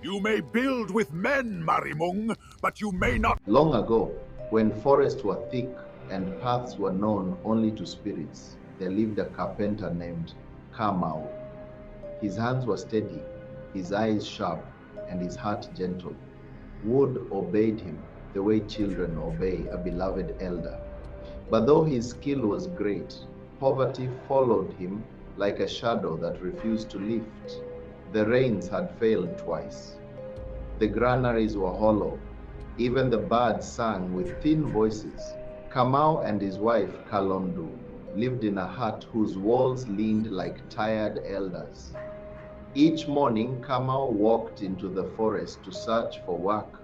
You may build with men, Marimũ, but you may not. Long ago, when forests were thick and paths were known only to spirits, there lived a carpenter named Kamau. His hands were steady, his eyes sharp, and his heart gentle. Wood obeyed him the way children obey a beloved elder. But though his skill was great, poverty followed him like a shadow that refused to lift. The rains had failed twice. The granaries were hollow. Even the birds sang with thin voices. Kamau and his wife Kalondu lived in a hut whose walls leaned like tired elders. Each morning, Kamau walked into the forest to search for work,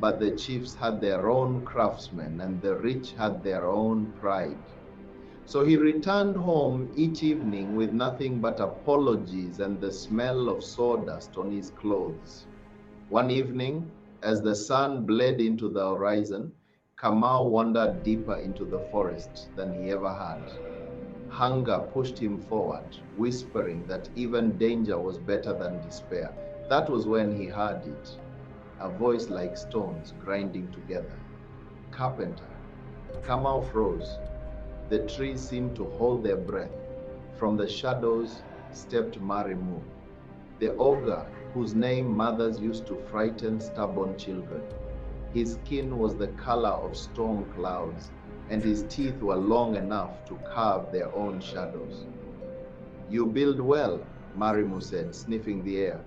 but the chiefs had their own craftsmen and the rich had their own pride. So he returned home each evening with nothing but apologies and the smell of sawdust on his clothes. One evening, as the sun bled into the horizon, Kamau wandered deeper into the forest than he ever had. Hunger pushed him forward, whispering that even danger was better than despair. That was when he heard it, a voice like stones grinding together. Carpenter. Kamau froze. The trees seemed to hold their breath. From the shadows stepped Marimũ, the ogre whose name mothers used to frighten stubborn children. His skin was the color of storm clouds, and his teeth were long enough to carve their own shadows. You build well, Marimũ said, sniffing the air.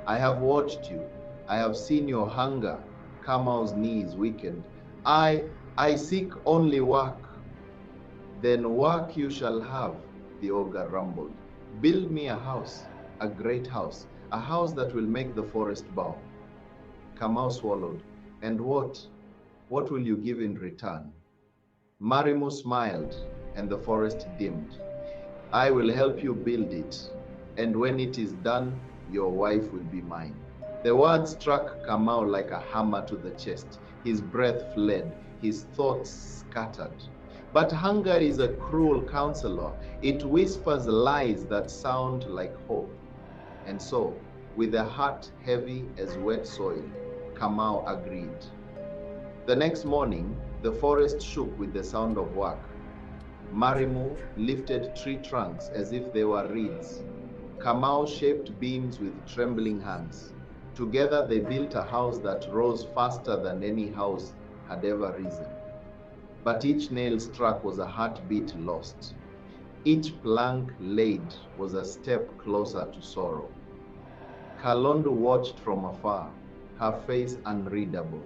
I have watched you. I have seen your hunger. Kamau's knees weakened. I seek only work. Then work you shall have, the ogre rumbled. Build me a house, a great house, a house that will make the forest bow. Kamau swallowed. And what will you give in return? Marimũ smiled, and the forest dimmed. I will help you build it, and when it is done, your wife will be mine. The word struck Kamau like a hammer to the chest. His breath fled, his thoughts scattered. But hunger is a cruel counselor. It whispers lies that sound like hope. And so, with a heart heavy as wet soil, Kamau agreed. The next morning, the forest shook with the sound of work. Marimũ lifted tree trunks as if they were reeds. Kamau shaped beams with trembling hands. Together they built a house that rose faster than any house had ever risen. But each nail struck was a heartbeat lost. Each plank laid was a step closer to sorrow. Kalondu watched from afar, her face unreadable.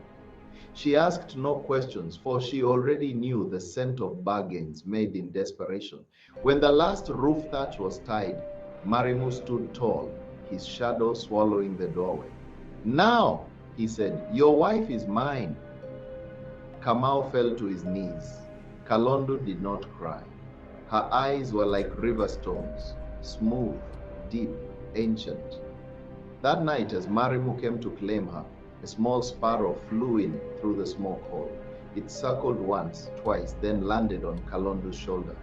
She asked no questions, for she already knew the scent of bargains made in desperation. When the last roof thatch was tied, Marimũ stood tall, his shadow swallowing the doorway. Now, he said, your wife is mine. Kamau fell to his knees. Kalondu did not cry. Her eyes were like river stones, smooth, deep, ancient. That night, as Marimũ came to claim her, a small sparrow flew in through the smoke hole. It circled once, twice, then landed on Kalondu's shoulder.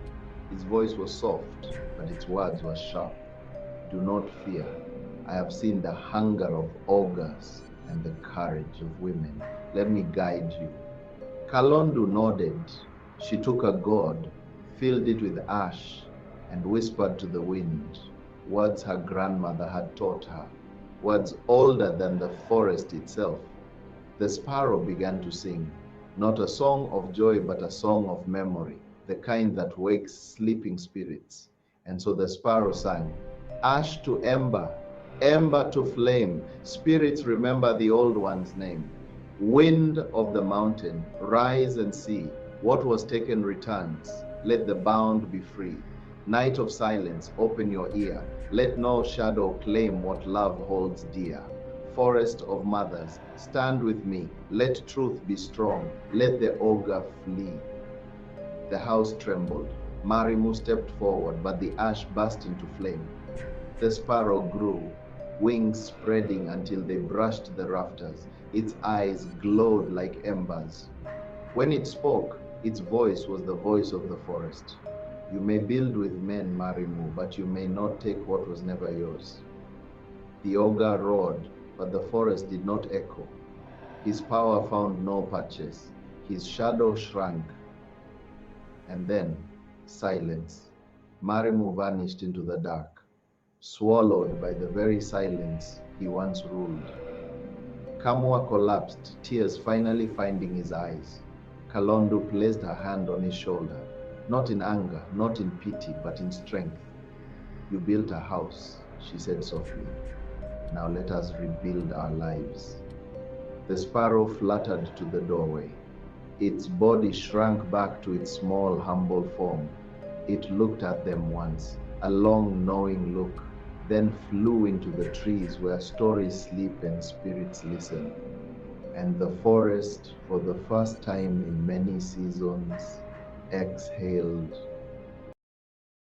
His voice was soft, but its words were sharp. Do not fear. I have seen the hunger of ogres and the courage of women. Let me guide you. Kalondu nodded. She took a gourd, filled it with ash, and whispered to the wind, words her grandmother had taught her, words older than the forest itself. The sparrow began to sing, not a song of joy, but a song of memory, the kind that wakes sleeping spirits. And so the sparrow sang, ash to ember, ember to flame, spirits remember the old one's name. Wind of the mountain, rise and see, what was taken returns, let the bound be free. Night of silence, open your ear, let no shadow claim what love holds dear. Forest of mothers, stand with me, let truth be strong, let the ogre flee. The house trembled. Marimũ stepped forward, but the ash burst into flame. The sparrow grew, wings spreading until they brushed the rafters. Its eyes glowed like embers. When it spoke, its voice was the voice of the forest. You may build with men, Marimũ, but you may not take what was never yours. The ogre roared, but the forest did not echo. His power found no purchase. His shadow shrank. And then, silence. Marimũ vanished into the dark, swallowed by the very silence he once ruled. Kamwa collapsed, tears finally finding his eyes. Kalondu placed her hand on his shoulder, not in anger, not in pity, but in strength. You built a house, she said softly. Now let us rebuild our lives. The sparrow fluttered to the doorway. Its body shrank back to its small, humble form. It looked at them once, a long, knowing look, then flew into the trees where stories sleep and spirits listen. And the forest, for the first time in many seasons, exhaled